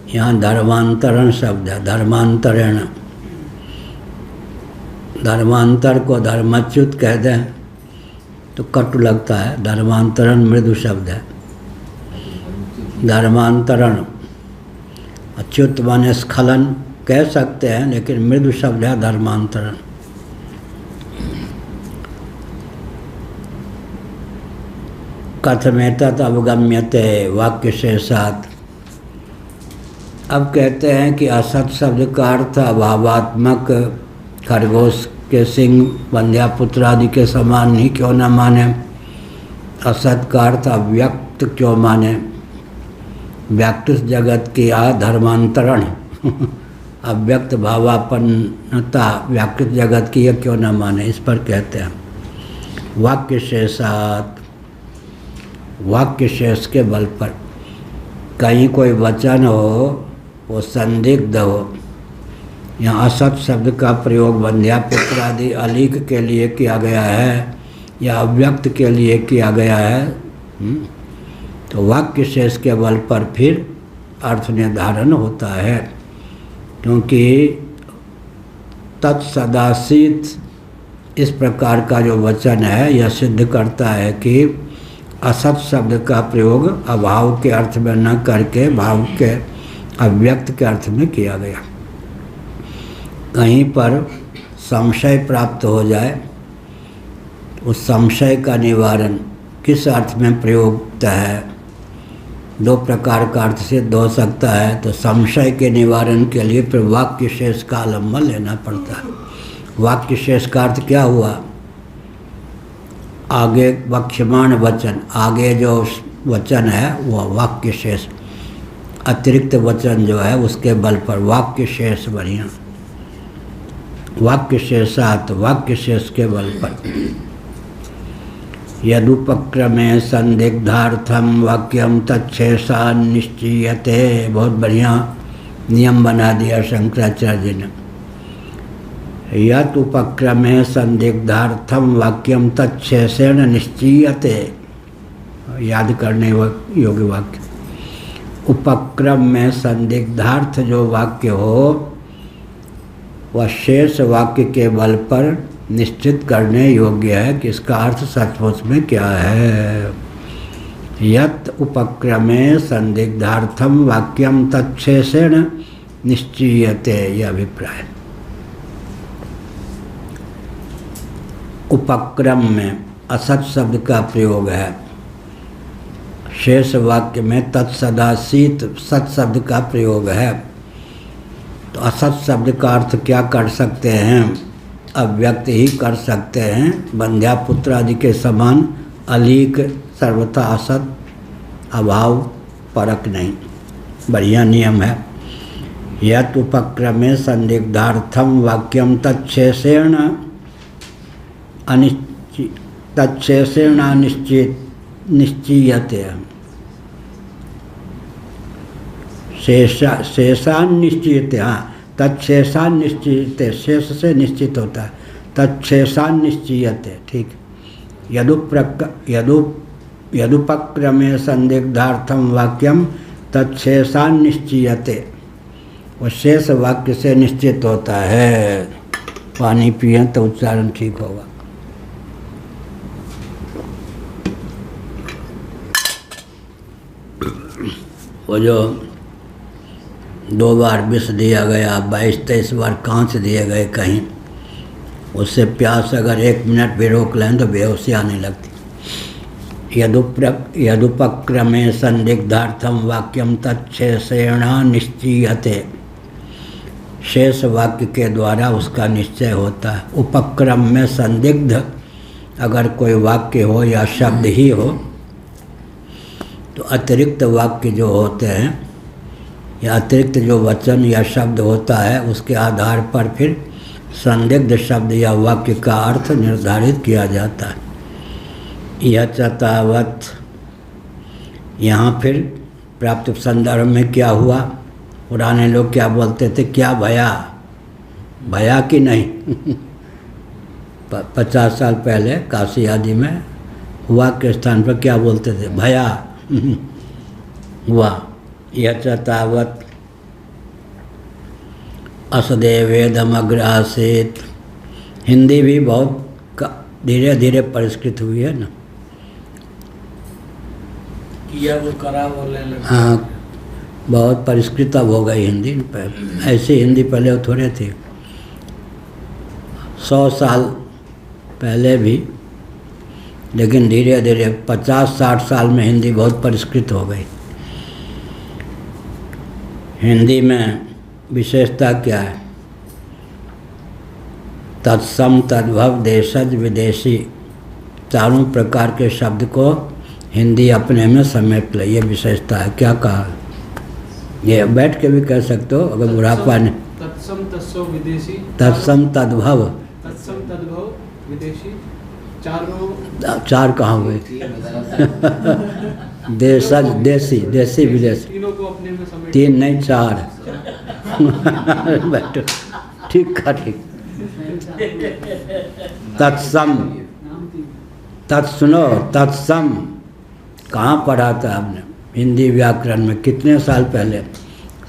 यहाँ धर्मांतरण शब्द है, धर्मांतरण। धर्मांतर को धर्मच्युत कहते हैं तो कटु लगता है। धर्मांतरण मृदु शब्द है। धर्मांतरण, अच्युत माने स्खलन कह सकते हैं, लेकिन मृदु शब्द है धर्मांतरण। कथमेतत् अवगम्यते वाक्य से साथ। अब कहते हैं कि असत शब्द का अर्थ अभावात्मक खरगोश के सिंह, बंध्यापुत्र आदि के समान ही क्यों न माने। असत का अर्थ अव्यक्त क्यों माने। व्यक्त जगत की धर्मांतरण अव्यक्त भावापन्नता व्याकृत जगत की क्यों न माने, इस पर कहते हैं वाक्य शेषात। वाक्य शेष के बल पर कहीं कोई वचन हो वो संदिग्ध हो। यहाँ असत शब्द का प्रयोग बंध्यापुत्र आदि अलीक के लिए किया गया है या अव्यक्त के लिए किया गया है, तो वाक्य शेष के बल पर फिर अर्थ निर्धारण होता है। क्योंकि तत्सदासीत इस प्रकार का जो वचन है यह सिद्ध करता है कि असत शब्द का प्रयोग अभाव के अर्थ में न करके भाव के अव्यक्त के अर्थ में किया गया। कहीं पर संशय प्राप्त हो जाए, उस संशय का निवारण किस अर्थ में प्रयुक्त है? 2 प्रकार का अर्थ सिद्ध हो सकता है। तो संशय के निवारण के लिए फिर वाक्य शेष का अवलंबन लेना पड़ता है। वाक्य शेष का अर्थ क्या हुआ? आगे वक्ष्यमाण वचन, आगे जो वचन है वह वाक्य शेष, अतिरिक्त वचन जो है उसके बल पर वाक्य शेष बढ़िया, वाक्य शेषात वाक्य शेष के बल पर। यदुपक्रमे संदिग्धार्थम वाक्यम तच्छेषा निश्चीयते, बहुत बढ़िया नियम बना दिया शंकराचार्य ने। यत उपक्रमे संदिग्धार्थम वाक्यम तच्छेषेण निश्चीयते, याद करने योग्य वाक्य। उपक्रम में संदिग्धार्थ जो वाक्य हो वह शेष वाक्य के बल पर निश्चित करने योग्य है कि इसका अर्थ सचमुच में क्या है। यत उपक्रमे संदिग्धार्थम वाक्यम तच्छेषेण निश्चीयते, यह अभिप्राय। उपक्रम में असत शब्द का प्रयोग है, शेष वाक्य में तत्सदासीत सत शब्द का प्रयोग है। तो असत शब्द का अर्थ क्या कर सकते हैं, अव्यक्त ही कर सकते हैं, बंध्यापुत्र आदि के समान अलीक सर्वथा असत, अभाव परक नहीं, बढ़िया नियम है। यत उपक्रमे संदिग्धार्थम वाक्यम तच्छेषेण तच्छेषेण निश्चीयते, शेषान निश्चित, हाँ तत्शेषान निश्चित, शेष से निश्चित होता है, तत्शेषान निश्चीयते, ठीक। यदुपक्रमे संदिग्धार्थम वाक्यम तत्शेषान निश्चीयते, वह शेष वाक्य से निश्चित होता है। पानी पिए तो उच्चारण ठीक होगा। वो जो 2 बार विष दिया गया, 22-23 बार कांच दिए गए कहीं, उससे प्यास अगर 1 मिनट भी रोक लें तो बेहोशी आने लगती। यदुपक्रमे संदिग्धार्थम वाक्यम तच्छेषेण निश्चीयते, शेष वाक्य के द्वारा उसका निश्चय होता है। उपक्रम में संदिग्ध अगर कोई वाक्य हो या शब्द ही हो तो अतिरिक्त वाक्य जो होते हैं या अतिरिक्त जो वचन या शब्द होता है उसके आधार पर फिर संदिग्ध शब्द या वाक्य का अर्थ निर्धारित किया जाता है। यह चतावत, यहाँ फिर प्राप्त संदर्भ में क्या हुआ, पुराने लोग क्या बोलते थे, क्या भया, भया कि नहीं 50 साल पहले काशी आदि में हुआ के स्थान पर क्या बोलते थे, भया हुआ। यह चतावत असदेवेदम अग्रासित, हिंदी भी बहुत धीरे धीरे परिष्कृत हुई है ना, किया वो करा बोलने लगे। हाँ बहुत परिष्कृत अब हो गई हिंदी, ऐसी हिंदी पहले थोड़े थी। 100 साल पहले भी, लेकिन धीरे धीरे 50-60 साल में हिंदी बहुत परिष्कृत हो गई। हिंदी में विशेषता क्या है, तत्सम तद्भव देशज विदेशी, चारों प्रकार के शब्द को हिंदी अपने में समेट ले, ये विशेषता है। क्या कहा, ये बैठ के भी कह सकते हो अगर बुढ़ापा ने। तत्सम तत्सो विदेशी, तत्सम तद्भव, तत्सम तद्भव विदेशी, चार कहाँ हुए देशज देसी, देसी विदेशी, तीनों को अपने में समेट, 3 नहीं 4 बैठो, ठीक का ठीक। तत्सम, तत्सुनो, तत्सम कहाँ पढ़ा था आपने हिंदी व्याकरण में, कितने साल पहले,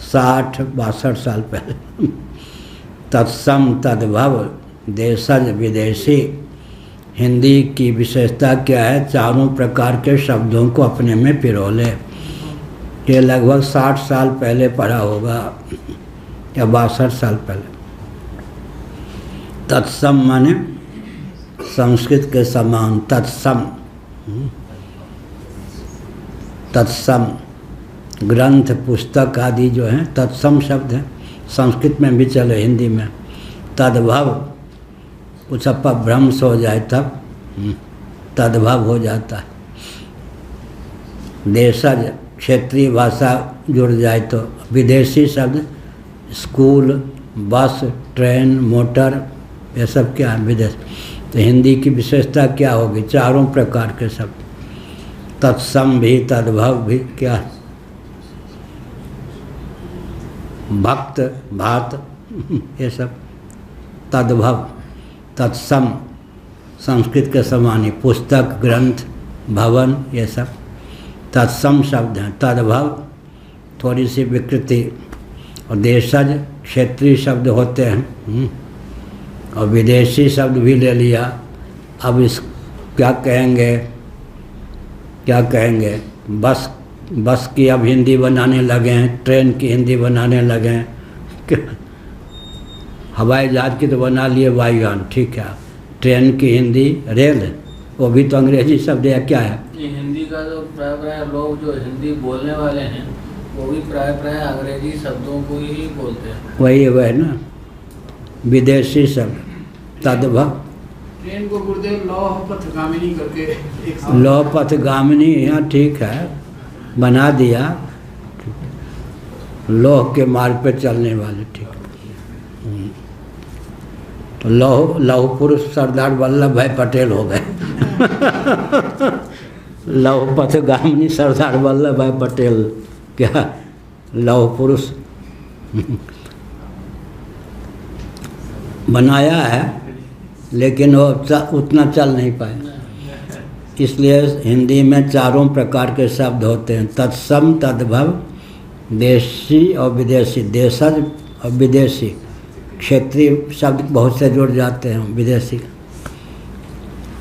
60-62 साल पहले। तत्सम तद्भव देशज विदेशी, हिंदी की विशेषता क्या है, चारों प्रकार के शब्दों को अपने में पिरोले। ये लगभग 60 साल पहले पढ़ा होगा या 62 साल पहले। तत्सम माने संस्कृत के समान, तत्सम, तत्सम ग्रंथ पुस्तक आदि जो हैं तत्सम शब्द हैं, संस्कृत में भी चले हिंदी में। तद्भव कुछ अपभ्रंश हो जाए तब तद्भव हो जाता है। देशज क्षेत्रीय भाषा जुड़ जाए तो विदेशी शब्द स्कूल, बस, ट्रेन, मोटर, ये सब क्या है विदेश। तो हिंदी की विशेषता क्या होगी? चारों प्रकार के शब्द, तत्सम भी, तद्भव भी, क्या भक्त, भात, ये सब तद्भव, तत्सम संस्कृत के समान ही, पुस्तक, ग्रंथ, भवन, ये सब तत्सम शब्द हैं। तद्भव थोड़ी सी विकृति, और देशज क्षेत्रीय शब्द होते हैं, और विदेशी शब्द भी ले लिया। अब इस क्या कहेंगे, क्या कहेंगे? बस की अब हिंदी बनाने लगे हैं, ट्रेन की हिंदी बनाने लगे हैं, हवाई जहाज की तो बना लिए वायुयान, ठीक है। ट्रेन की हिंदी रेल, वो भी तो अंग्रेजी शब्द है, क्या है? हिंदी का जो प्राय लोग जो हिंदी बोलने वाले हैं वो भी प्राय अंग्रेजी शब्दों को ही बोलते हैं। वही ना, विदेशी शब्द तद्भव। ट्रेन को गुरुदेव लौह पथगामिनी करके लौह पथगामिनी, यहाँ ठीक है, बना दिया, लौह के मार्ग पे चलने वाले, ठीक। तो लौह पुरुष सरदार वल्लभ भाई पटेल हो गए। लौह पथगामिनी सरदार वल्लभ भाई पटेल, क्या लौह पुरुष बनाया है, लेकिन वो उतना चल नहीं पाए। इसलिए हिंदी में चारों प्रकार के शब्द होते हैं, तत्सम, तद्भव, देशी और विदेशी। देशज और विदेशी, क्षेत्रीय शब्द बहुत से जुड़ जाते हैं, विदेशी।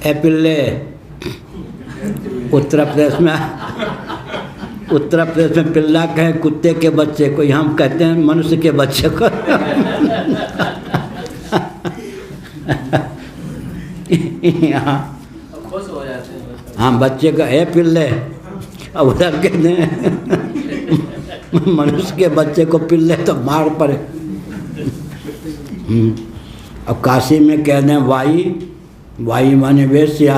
एपिल्ले, उत्तर प्रदेश में पिल्ला कहें कुत्ते के बच्चे को, हम कहते हैं मनुष्य के बच्चे को। यहाँ खुश हो जाते हैं। हाँ, बच्चे का ए पिल्ले, अब उधर कहते हैं मनुष्य के बच्चे को पिल्ले तो मार पड़े। अब काशी में कहते हैं वाई माने वेश्या,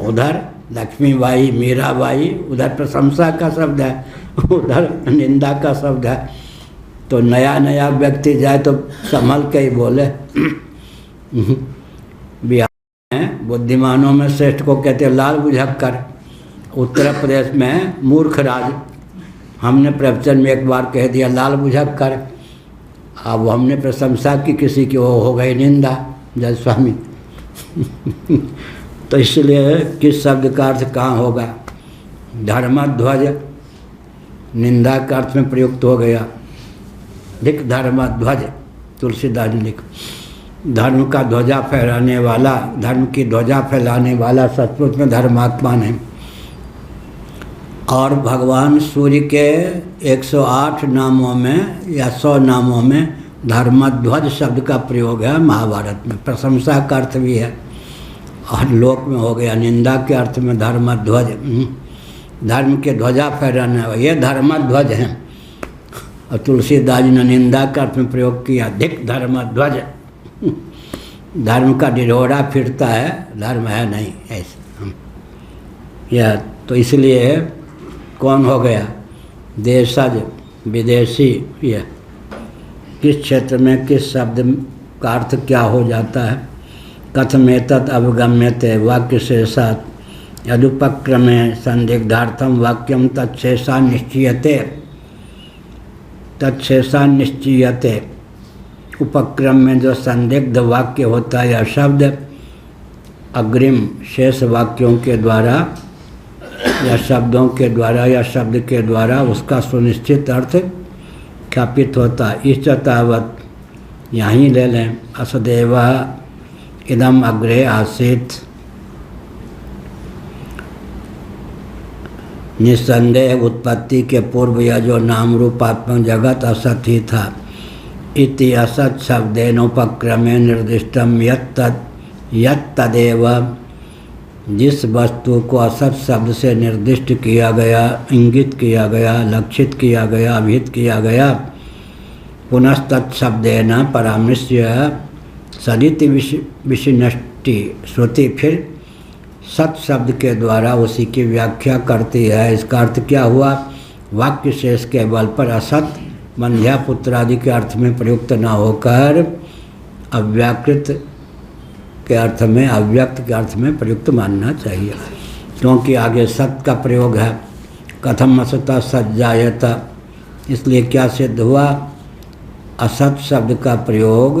उधर लक्ष्मी बाई, मीरा बाई, उधर प्रशंसा का शब्द है, उधर निंदा का शब्द है। तो नया व्यक्ति जाए तो संभल के ही बोले। बिहार में बुद्धिमानों में श्रेष्ठ को कहते हैं लाल बुझक्कर, उत्तर प्रदेश में मूर्ख राज। हमने प्रवचन में एक बार कह दिया लाल बुझक्कर, अब हमने प्रशंसा की किसी की, वो हो गई निंदा, जय स्वामी। तो इसलिए किस शब्द का अर्थ कहाँ होगा? धर्मध्वज निंदा का अर्थ में प्रयुक्त हो गया। लिख धर्मध्वज, तुलसीदास जी लिख, धर्म का ध्वजा फहराने वाला, धर्म की ध्वजा फैलाने वाला सचमुच में धर्मात्मा नहीं। और भगवान सूर्य के 108 नामों में या 100 नामों में धर्मध्वज शब्द का प्रयोग है महाभारत में। प्रशंसा का अर्थ भी है, और लोक में हो गया निंदा के अर्थ में धर्मध्वज, धर्म के ध्वजा फहराने वाला, ये धर्मध्वज हैं। और तुलसीदास जी ने निंदा का अर्थ में प्रयोग किया, धिक धर्मध्वज, धर्म का डिढोरा फिरता है, धर्म है नहीं ऐसे। यह तो इसलिए कौन हो गया? देशज, विदेशी। यह किस क्षेत्र में किस शब्द का अर्थ क्या हो जाता है? कथमेतत् अवगम्यते वाक्य शेषात्, यदुपक्रमे संदिग्धार्थम वाक्यम तत्शेषा निश्चीयते, तत्शेषा निश्चीयते। उपक्रम में जो संदिग्ध वाक्य होता है या शब्द अग्रिम शेष वाक्यों के द्वारा या शब्दों के द्वारा या शब्द के द्वारा उसका सुनिश्चित अर्थ ख्यापित होता है। इस तावत यहीं ले लें, असदेव इदम अग्रे आसीत, निस्संदेह उत्पत्ति के पूर्व यह जो नाम रूपात्मक जगत असत ही था। इति असत शब्देनोपक्रमे निर्दिष्टम यत्तदेव, जिस वस्तु को असत शब्द से निर्दिष्ट किया गया, इंगित किया गया, लक्षित किया गया, अभिहित किया गया, पुनस्तत्शब्देन परामृश्य सदिति विशिनष्टि श्रुति, फिर सत शब्द के द्वारा उसी की व्याख्या करती है। इसका अर्थ क्या हुआ? वाक्य शेष के बल पर असत मंध्या पुत्र आदि के अर्थ में प्रयुक्त न होकर अव्याकृत के अर्थ में, अव्यक्त के अर्थ में प्रयुक्त मानना चाहिए, क्योंकि आगे सत का प्रयोग है। कथम असता सज्जायत, इसलिए क्या सिद्ध हुआ? असत शब्द का प्रयोग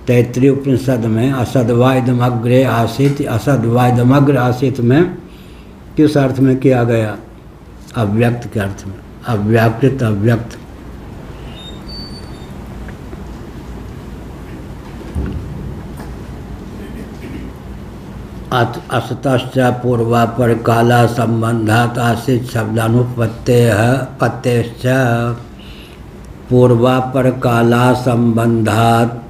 तैत्रीय उपनिषद में असद्वाइदमग्रे आसीत, असद्वाइदमग्र आसीत में किस अर्थ में किया गया? अव्यक्त के अर्थ में, अव्याकृत अव्यक्त। असतश्च पूर्वापर काला संबंधात आसीत शब्दानुपत्तेश्च, पूर्वापर काला संबंधात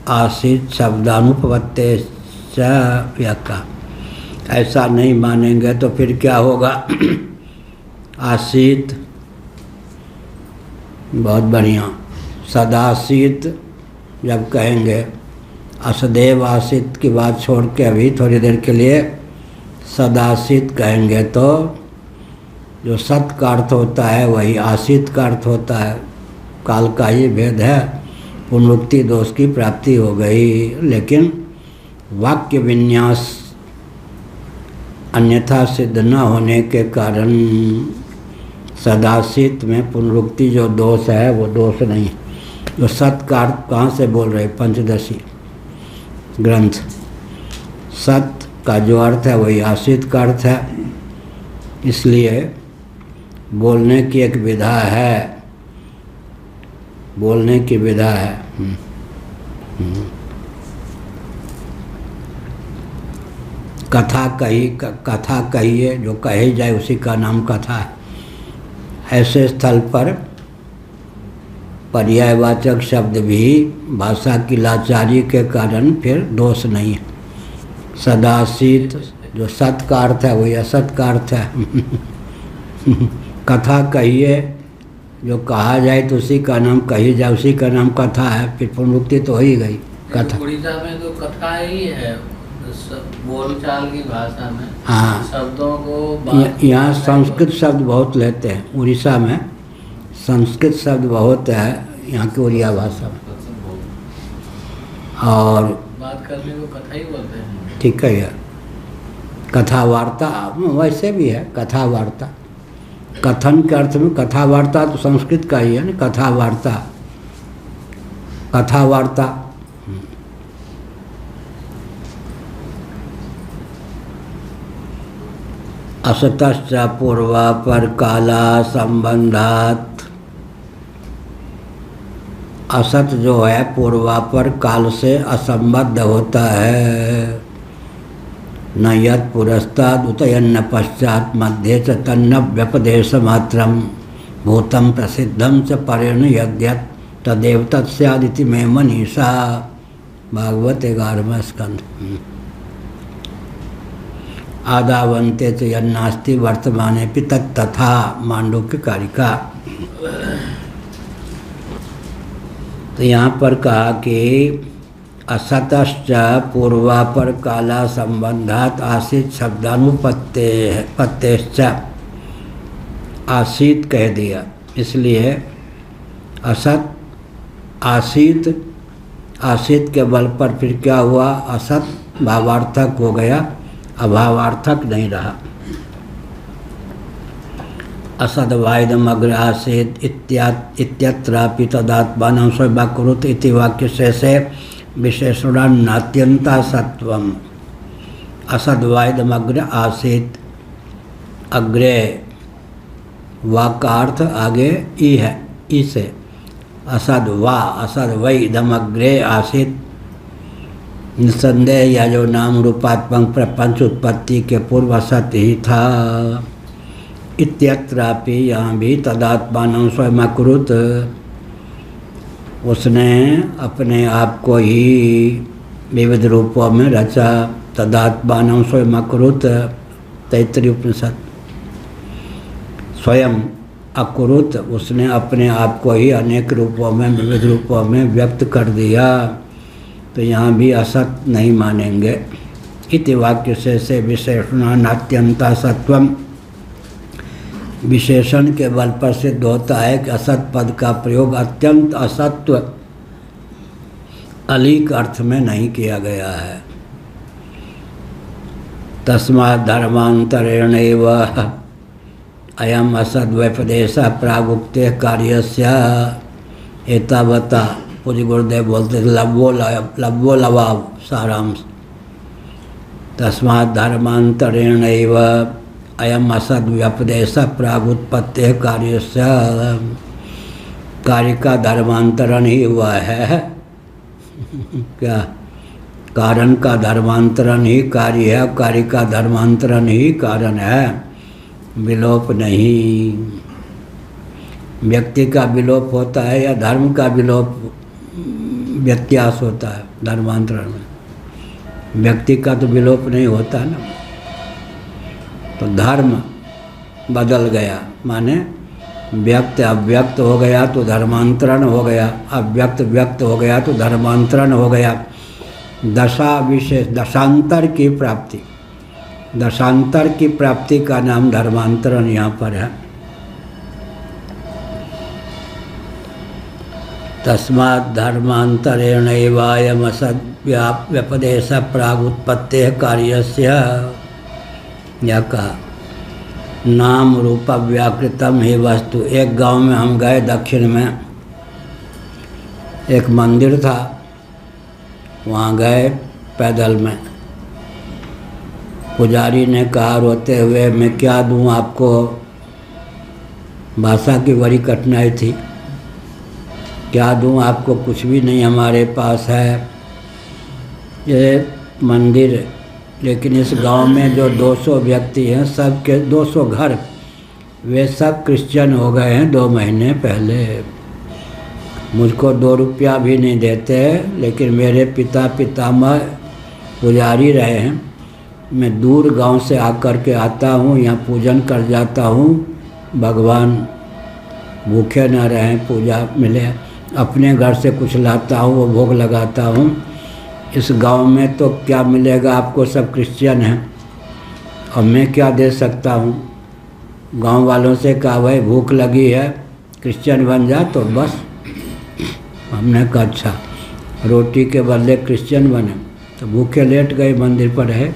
आसीत शब्दानुपत्तेश्च व्याख्या। ऐसा नहीं मानेंगे तो फिर क्या होगा? आसीत, बहुत बढ़िया। सदासीत जब कहेंगे, असदेव आसित की बात छोड़ के अभी थोड़ी देर के लिए सदासित कहेंगे तो जो सत का अर्थ होता है वही आसित का अर्थ होता है। काल का ही भेद है, पुनरुक्ति दोष की प्राप्ति हो गई। लेकिन वाक्य विन्यास अन्यथा सिद्ध न होने के कारण सदासित में पुनरुक्ति जो दोष है वो दोष नहीं। जो सत का अर्थ कहाँ से बोल रहे? पंचदशी ग्रंथ। सत का जो अर्थ है वही आसित का अर्थ है, इसलिए बोलने की एक विधा है, बोलने की विधा है। कथा कहिए, जो कही जाए उसी का नाम कथा है। ऐसे स्थल पर पर्यायवाचक शब्द भी भाषा की लाचारी के कारण फिर दोष नहीं है। सदासित जो सत का अर्थ है वही असत का अर्थ है। कथा कहिए, जो कहा जाए तो उसी का नाम कही जाए, उसी का नाम कथा है, फिर पुनरुक्ति तो हो ही गई। कथा उड़ीसा में तो कथा ही है, बोलचाल की भाषा में। हाँ, शब्दों को यहाँ संस्कृत शब्द बहुत लेते हैं। उड़ीसा में संस्कृत शब्द बहुत है यहाँ की उड़िया भाषा में, और बात करने को कथा ही बोलते हैं। ठीक है यार, कथा वार्ता वैसे भी है। कथा वार्ता कथन के अर्थ में, कथा वार्ता तो संस्कृत का ही है ना। कथा वार्ता, कथा वार्ता। असतश्च पूर्वापर काला संबंधात, असत जो है पूर्वापर काल से असंबद्ध होता है। न यत् पुरस्ताद उत यन्न पश्चात मध्ये च तन्न व्यपदेश मात्रम भूतम प्रसिद्धम च परेण यद्यत् तदेव तत्स्यादिति में मनीषा। भागवत 11वां स्कंध। आदावन्ते च यन्नास्ति वर्तमानेपि तत्तथा। मांडुक्य कारिका। तो यहाँ पर कहा कि असतश्च पूर्वापर काला संबंधात आसित शब्दानुपत्तेश्च, आसित कह दिया, इसलिए असत आसित, आसित के बल पर फिर क्या हुआ? असत भावार्थक हो गया, अभावार्थक नहीं रहा। असद्वाइदमग्र आसीत इत्यत्रापि तदात्मानं स्वयं इति वाक्य से विशेषणान्यंता सत्वम। असद्वाइदमग्र आसीत, अग्रे वाक्यार्थ आगे ई है, ई से असद्वैदमग्रे आसीत। निसंदेह या जो नाम रूपात्मक प्रपंच उत्पत्ति के पूर्व असत ही था। इत्यत्रापि यहाँ भी तदात्मानं स्वयं अकुरुत, उसने अपने आप को ही विविध रूपों में रचा। तदात्मानं स्वयं अकुरुत, तैत्रीय उपनिषद। स्वयं अकुरुत, उसने अपने आप को ही अनेक रूपों में, विविध रूपों में व्यक्त कर दिया। तो यहाँ भी असत नहीं मानेंगे, इति वाक्य से विशेषण अत्यंता सत्वम, विशेषण के बल पर सिद्ध होता है कि असत पद का प्रयोग अत्यंत असत्व अलीक अर्थ में नहीं किया गया है। तस्मात् धर्मांतरेण एव अयम असद्व्यपदेश प्रागुक्ते कार्यस्य एतावता। पूज्य गुरुदेव बोलते थे लब्बो लवाब सारांश। तस्मात् धर्मांतरेण एव अयम असद्व्यपदेश प्रागुत्पत्ति कार्यस्य, कार्य का धर्मांतरण ही हुआ है। क्या? कारण का धर्मांतरण ही कार्य है, कार्य का धर्मांतरण ही कारण है, विलोप नहीं। व्यक्ति का विलोप होता है या धर्म का विलोप व्यत्यास होता है धर्मांतरण में? व्यक्ति का तो विलोप नहीं होता ना। तो धर्म बदल गया, माने व्यक्त अव्यक्त हो गया तो धर्मांतरण हो गया, अव्यक्त व्यक्त हो गया तो धर्मांतरण हो गया। दशा विशेष दशांतर की प्राप्ति, दशांतर की प्राप्ति का नाम धर्मांतरण यहाँ पर है। तस्मात् धर्मांतरेण एवायम असद्व्यपदेश प्रागुत्पत्ति कार्यस्य, या कहा नाम रूप व्याकृतम ही वस्तु। एक गांव में हम गए, दक्षिण में एक मंदिर था, वहाँ गए पैदल में। पुजारी ने कहा रोते हुए, मैं क्या दूँ आपको? भाषा की बड़ी कठिनाई थी। क्या दूँ आपको? कुछ भी नहीं हमारे पास है। ये मंदिर, लेकिन इस गांव में जो 200 व्यक्ति हैं, सब के 200 घर, वे सब क्रिश्चियन हो गए हैं 2 महीने पहले। मुझको 2 रुपया भी नहीं देते, लेकिन मेरे पिता पितामह पुजारी रहे हैं। मैं दूर गांव से आकर के आता हूँ, यहाँ पूजन कर जाता हूँ, भगवान भूखे न रहें, पूजा मिले। अपने घर से कुछ लाता हूँ, वो भोग लगाता हूँ। इस गांव में तो क्या मिलेगा आपको? सब क्रिश्चियन हैं, और मैं क्या दे सकता हूँ? गांव वालों से कहा भाई भूख लगी है, क्रिश्चियन बन जा, तो बस। हमने कहा अच्छा, रोटी के बदले क्रिश्चियन बने, तो भूखे लेट गए, मंदिर पर है।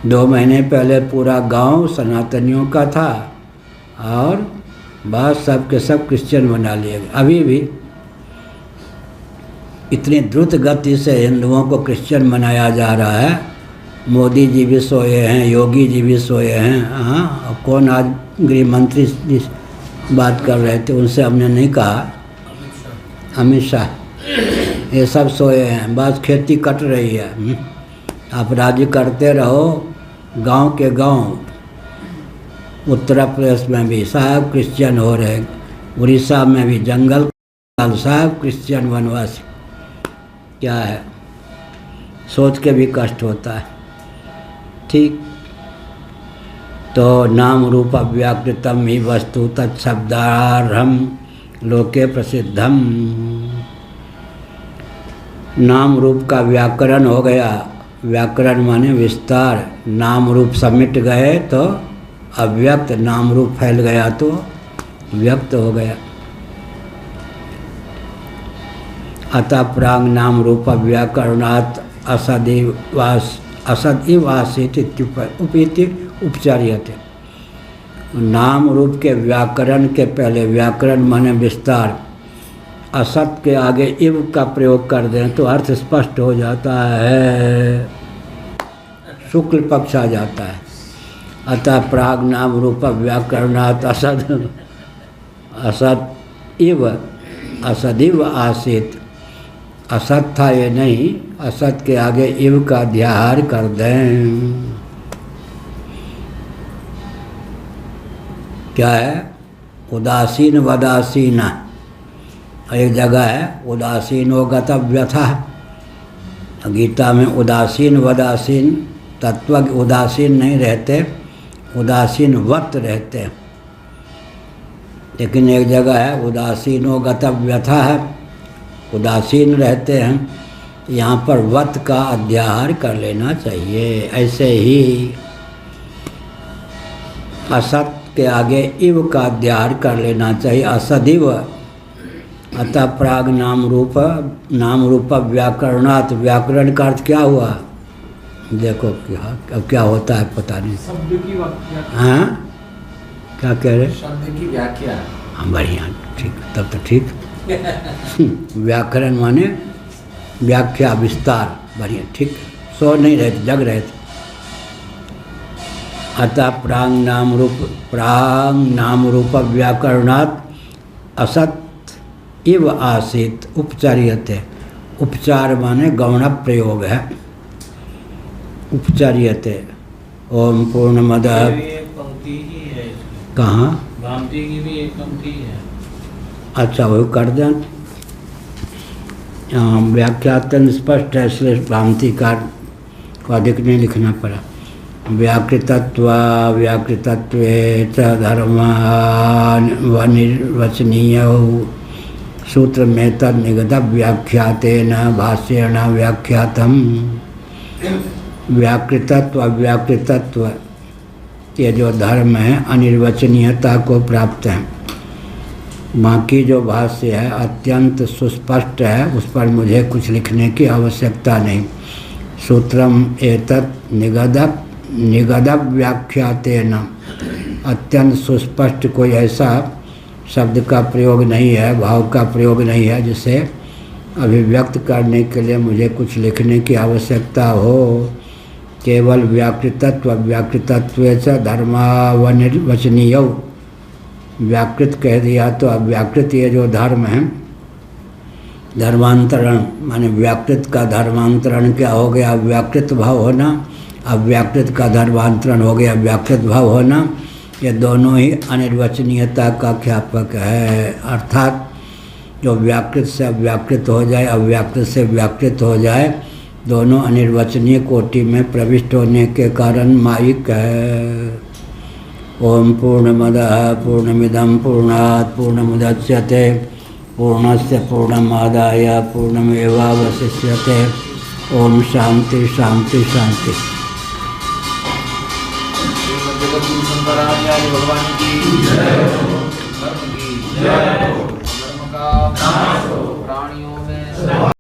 2 महीने पहले पूरा गांव सनातनियों का था, और बस सब के सब क्रिश्चियन बना लिए गए। अभी भी इतनी द्रुत गति से हिंदुओं को क्रिश्चियन बनाया जा रहा है। मोदी जी भी सोए हैं, योगी जी भी सोए हैं। हाँ, कौन आज गृह मंत्री जिस बात कर रहे थे, उनसे हमने नहीं कहा, अमित शाह, ये सब सोए हैं। बस खेती कट रही है, आप राज्य करते रहो। गांव के गांव, उत्तर प्रदेश में भी साहब क्रिश्चियन हो रहे, उड़ीसा में भी जंगल साहब क्रिश्चियन वनवासी। क्या है? सोच के भी कष्ट होता है। ठीक, तो नाम रूप अव्याकृतम ही वस्तु तत्शब्दार्हम लोके प्रसिद्धम। नाम रूप का व्याकरण हो गया, व्याकरण माने विस्तार। नाम रूप समिट गए तो अव्यक्त, नाम रूप फैल गया तो व्यक्त हो गया। अतः प्रांग नाम रूप व्याकरणात् असदिव आसीत उपीति उपचार्यते। नाम रूप के व्याकरण के पहले, व्याकरण माने विस्तार, असत के आगे इव का प्रयोग कर दें तो अर्थ स्पष्ट हो जाता है, शुक्ल पक्ष आ जाता है। अतः प्राग नाम रूप व्याकरणात् असत इव असदिव आसीत। असत था ये नहीं, असत के आगे इव का अध्याहार कर दें। क्या है? उदासीन वदासीना। एक जगह है उदासीनो गतव्यथा, गीता में उदासीन वदासीन, तत्व उदासीन नहीं रहते, उदासीन वत रहते। लेकिन एक जगह है उदासीनो गतव्यथा है, उदासीन रहते हैं। यहाँ पर वत का अध्याहार कर लेना चाहिए। ऐसे ही असत के आगे इव का अध्याहार कर लेना चाहिए, असदिव। अतः प्राग नाम रूप व्याकरणात्, व्याकरण का अर्थ क्या हुआ? देखो क्या अब क्या होता है पता नहीं। शब्द की व्याख्या। हाँ क्या कह रहे? शब्द की व्याख्या। हाँ बढ़िया, ठीक, तब तो ठीक। व्याकरण माने व्याख्या, विस्तार, बढ़िया, ठीक। सो नहीं रहे थे, जग रहे थे। अतः प्रांग नाम रूप व्याकरणात् असत इव आसीत उपचार्यते। उपचार माने गौण प्रयोग है, उपचार्यते। ओम पूर्णमदः। एक पंक्ति ही है इसमें। कहाँ? भामती की भी एक पंक्ति है। अच्छा वो कर दें। व्याख्यातन स्पष्ट है, इसलिए भ्रांतिकार को अधिक नहीं लिखना पड़ा। व्याकृतत्वे च धर्म व निर्वचनीय सूत्र में तद निगत व्याख्यातेन भाष्येण व्याख्यातम। व्याकृतत्व अव्याकृतत्व ये जो धर्म है अनिर्वचनीयता को प्राप्त है। बाकी जो भाष्य है अत्यंत सुस्पष्ट है, उस पर मुझे कुछ लिखने की आवश्यकता नहीं। सूत्रम एतत् निगदक व्याख्यातेन, अत्यंत सुस्पष्ट कोई ऐसा शब्द का प्रयोग नहीं है, भाव का प्रयोग नहीं है जिसे अभिव्यक्त करने के लिए मुझे कुछ लिखने की आवश्यकता हो। केवल व्याकृतत्व च धर्मावनिर्वचनीय, व्याकृत कह दिया तो अव्याकृत ये जो धर्म है, धर्मांतरण माने व्याकृत का धर्मांतरण क्या हो गया? व्याकृत भाव होना। अव्याकृत का धर्मांतरण हो गया व्याकृत भाव होना। ये दोनों ही अनिर्वचनीयता का ख्यापक है। अर्थात जो व्याकृत से अव्याकृत हो जाए, अव्याकृत से व्याकृत हो जाए, दोनों अनिर्वचनीय कोटि में प्रविष्ट होने के कारण मायिक है। ओम पूर्णमदः पूर्णमिदं पूर्णात् पूर्णमुदच्यते पूर्णस्य पूर्णमादाय पूर्णमेवावशिष्यते। ओम शांति शांति शांति। जगद्गुरु शंकराचार्य भगवान की जय। धर्म की जय। धर्म का प्राणियों में